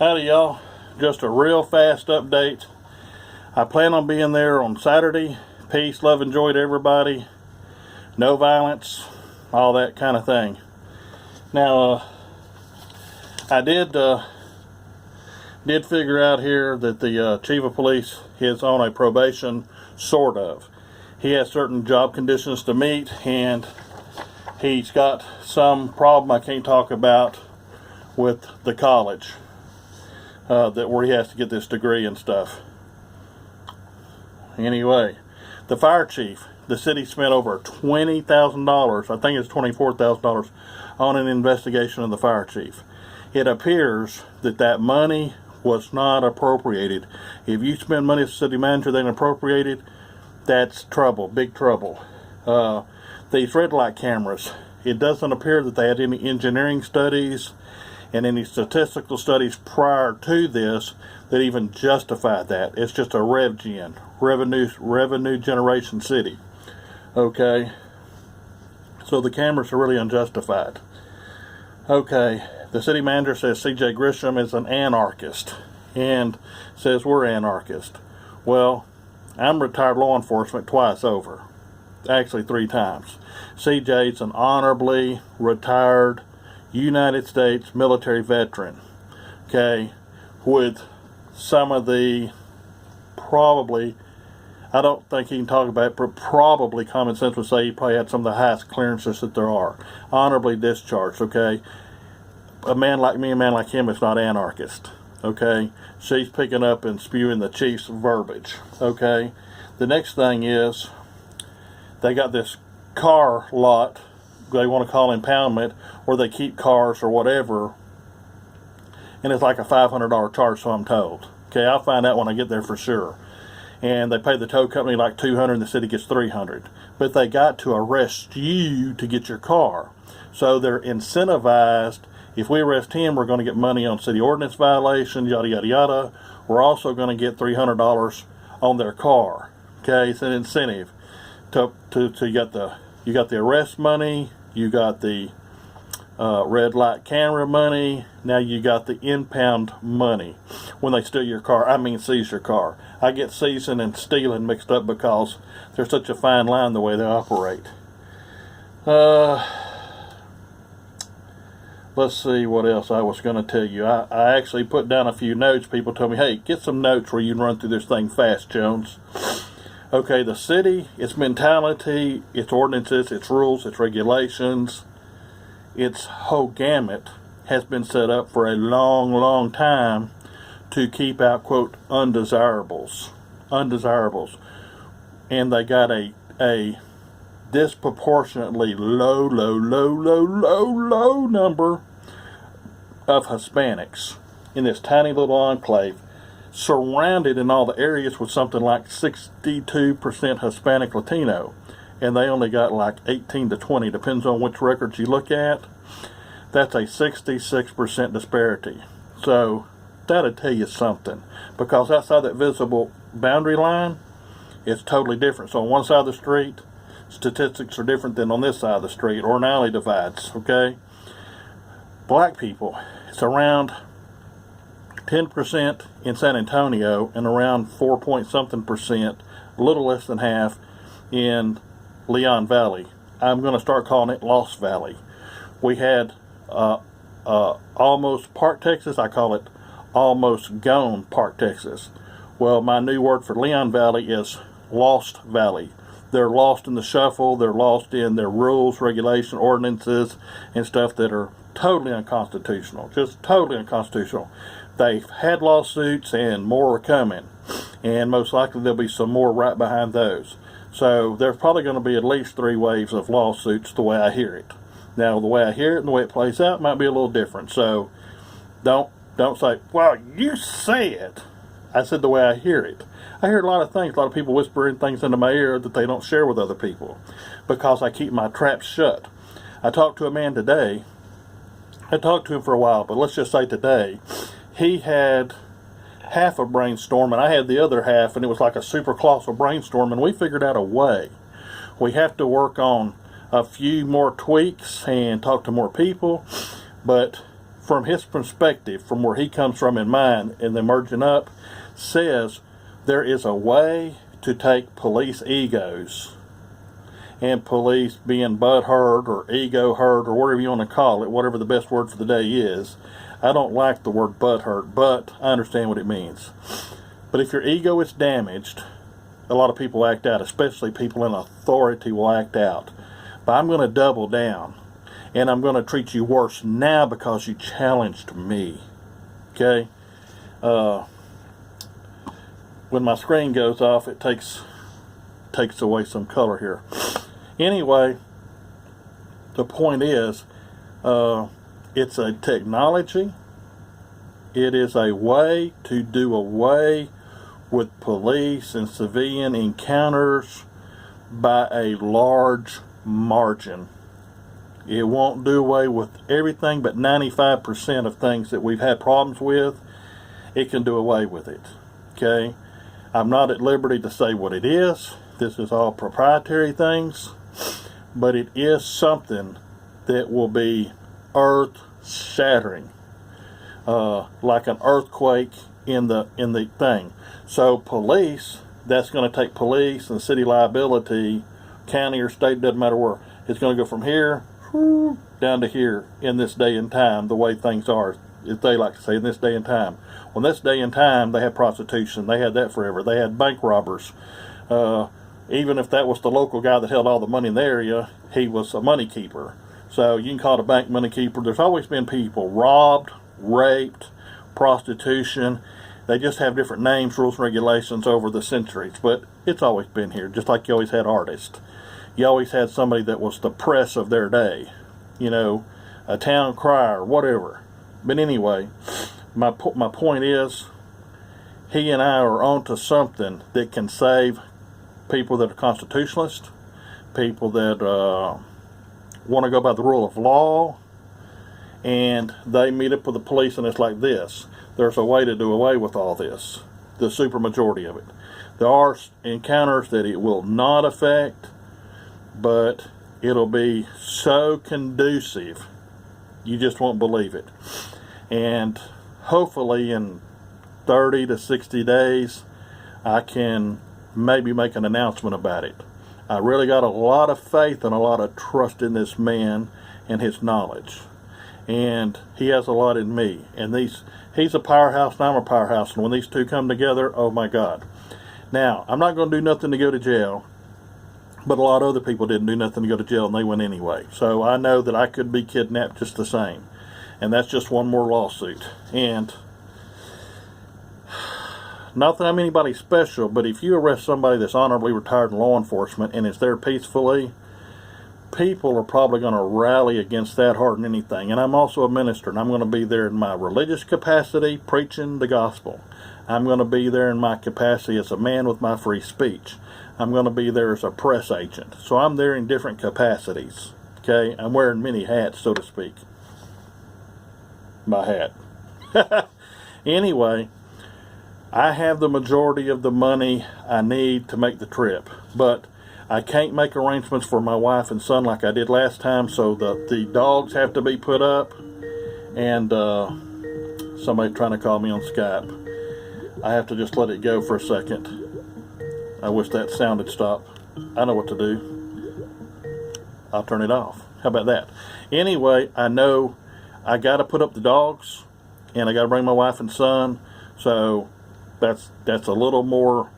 Howdy y'all, just a real fast update. I plan on being there on Saturday. Peace, love, and joy to everybody. No violence, all that kind of thing. Now, I did figure out here that the chief of police is on a probation, sort of. He has certain job conditions to meet, and he's got some problem I can't talk about with the college. Where he has to get this degree and stuff. Anyway, the fire chief, the city spent over $20,000, I think it's $24,000, on an investigation of the fire chief. It appears that money was not appropriated. If you spend money as a city manager that ain't appropriated, that's trouble, big trouble. These red light cameras, it doesn't appear that they had any engineering studies and any statistical studies prior to this that even justified that. It's just a revenue generation city. Okay, so the cameras are really unjustified. Okay, the city manager says C.J. Grisham is an anarchist and says we're anarchists. Well, I'm retired law enforcement twice over, actually 3 times. C.J.'s an honorably retired United States military veteran, okay, with some of the probably, I don't think he can talk about it, but probably common sense would say he probably had some of the highest clearances that there are. Honorably discharged, okay. A man like me, a man like him is not anarchist, okay. She's picking up and spewing the chief's verbiage, okay. The next thing is they got this car lot they want to call impoundment, where they keep cars or whatever, and it's like a $500 charge, so I'm told. Okay, I'll find out when I get there for sure. And they pay the tow company like $200, and the city gets $300. But they got to arrest you to get your car, so they're incentivized. If we arrest him, we're going to get money on city ordinance violations, yada yada yada. We're also going to get $300 on their car. Okay, it's an incentive. You got the arrest money. You got the red light camera money. Now you got the impound money when they steal your car. Seize your car. I get seizing and stealing mixed up because there's such a fine line the way they operate. Let's see what else I was going to tell you. I actually put down a few notes. People told me, hey, get some notes where you can run through this thing fast, Jones. Okay, the city, its mentality, its ordinances, its rules, its regulations, its whole gamut has been set up for a long, long time to keep out, quote, undesirables. And they got a disproportionately low number of Hispanics in this tiny little enclave, surrounded in all the areas with something like 62% Hispanic Latino, and they only got like 18 to 20, depends on which records you look at. That's a 66% disparity. So that'll tell you something, because outside that visible boundary line, it's totally different. So on one side of the street, statistics are different than on this side of the street, or an alley divides, okay? Black people, it's around 10% in San Antonio and around 4-point-something%, a little less than half, in Leon Valley. I'm going to start calling it Lost Valley. We had almost Park, Texas. I call it almost gone Park, Texas. Well, my new word for Leon Valley is Lost Valley. They're lost in the shuffle. They're lost in their rules, regulation, ordinances, and stuff that are totally unconstitutional. Just totally unconstitutional. They've had lawsuits, and more are coming. And most likely there'll be some more right behind those. So there's probably going to be at least 3 waves of lawsuits the way I hear it. Now, the way I hear it and the way it plays out might be a little different. So don't say, well, you say it. I said the way I hear it. I hear a lot of things, a lot of people whispering things into my ear that they don't share with other people, because I keep my traps shut. I talked to a man today. I talked to him for a while, but let's just say today, he had half a brainstorm and I had the other half, and it was like a super colossal brainstorm, and we figured out a way. We have to work on a few more tweaks and talk to more people, but from his perspective, from where he comes from in mind, and then merging up, says there is a way to take police egos and police being butthurt or ego hurt or whatever you want to call it, whatever the best word for the day is. I don't like the word butthurt, but I understand what it means. But if your ego is damaged, a lot of people act out, especially people in authority will act out. But I'm going to double down, and I'm going to treat you worse now because you challenged me. Okay? When my screen goes off, it takes away some color here. Anyway, the point is, it's a technology. It is a way to do away with police and civilian encounters by a large margin. It won't do away with everything, but 95% of things that we've had problems with, it can do away with it. Okay? I'm not at liberty to say what it is. This is all proprietary things, but it is something that will be earth-shattering, like an earthquake in the thing. So police, that's going to take police and city liability, county or state, doesn't matter where. It's going to go from here down to here in this day and time, the way things are, as they like to say, in this day and time. Well, in this day and time, they had prostitution. They had that forever. They had bank robbers. Even if that was the local guy that held all the money in the area, he was a money keeper. So you can call it a bank money keeper. There's always been people robbed, raped, prostitution. They just have different names, rules, and regulations over the centuries. But it's always been here, just like you always had artists. You always had somebody that was the press of their day. You know, a town crier, whatever. But anyway, my point is, he and I are onto something that can save people that are constitutionalists, people that want to go by the rule of law, and they meet up with the police, and it's like this. There's a way to do away with all this, the supermajority of it. There are encounters that it will not affect, but it'll be so conducive, you just won't believe it. And hopefully in 30 to 60 days, I can maybe make an announcement about it. I really got a lot of faith and a lot of trust in this man and his knowledge. And he has a lot in me. And he's a powerhouse and I'm a powerhouse. And when these two come together, oh my God. Now, I'm not going to do nothing to go to jail. But a lot of other people didn't do nothing to go to jail and they went anyway. So I know that I could be kidnapped just the same. And that's just one more lawsuit. And not that I'm anybody special, but if you arrest somebody that's honorably retired in law enforcement and is there peacefully, people are probably going to rally against that harder than anything. And I'm also a minister, and I'm going to be there in my religious capacity, preaching the gospel. I'm going to be there in my capacity as a man with my free speech. I'm going to be there as a press agent. So I'm there in different capacities. Okay? I'm wearing many hats, so to speak. My hat. Anyway, I have the majority of the money I need to make the trip. But I can't make arrangements for my wife and son like I did last time, so the dogs have to be put up. And somebody trying to call me on Skype. I have to just let it go for a second. I wish that sound had stopped. I know what to do. I'll turn it off. How about that? Anyway, I know I got to put up the dogs, and I got to bring my wife and son. So that's a little more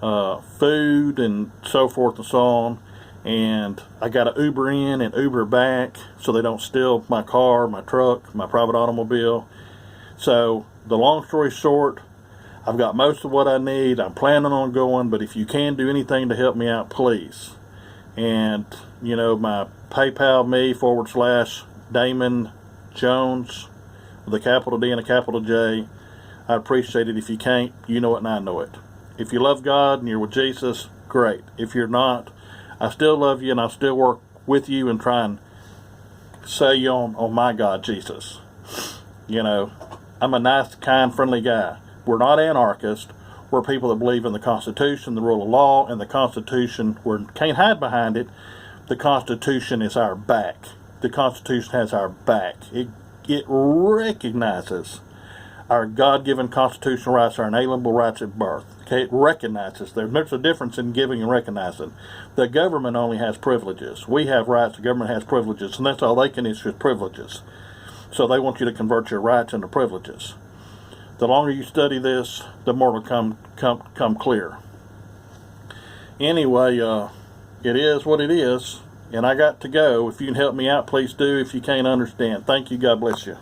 food and so forth and so on. And I got to Uber in and Uber back so they don't steal my car, my truck, my private automobile. So the long story short, I've got most of what I need. I'm planning on going, but if you can do anything to help me out, please. And, you know, my PayPal me / Damon Jones with a capital D and a capital J. I'd appreciate it. If you can't, you know it and I know it. If you love God and you're with Jesus, great. If you're not, I still love you and I'll still work with you and try and say you on my God, Jesus. You know, I'm a nice, kind, friendly guy. We're not anarchists. We're people that believe in the Constitution, the rule of law, and the Constitution. We can't hide behind it. The Constitution is our back. the Constitution has our back. It recognizes our God-given constitutional rights, our inalienable rights at birth. Okay, it recognizes there's a difference in giving and recognizing. The government only has privileges. We have rights. The government has privileges, and that's all they can issue is privileges. So they want you to convert your rights into privileges. The longer you study this, the more it'll come clear. Anyway, it is what it is, and I got to go. If you can help me out, please do. If you can't understand, thank you. God bless you.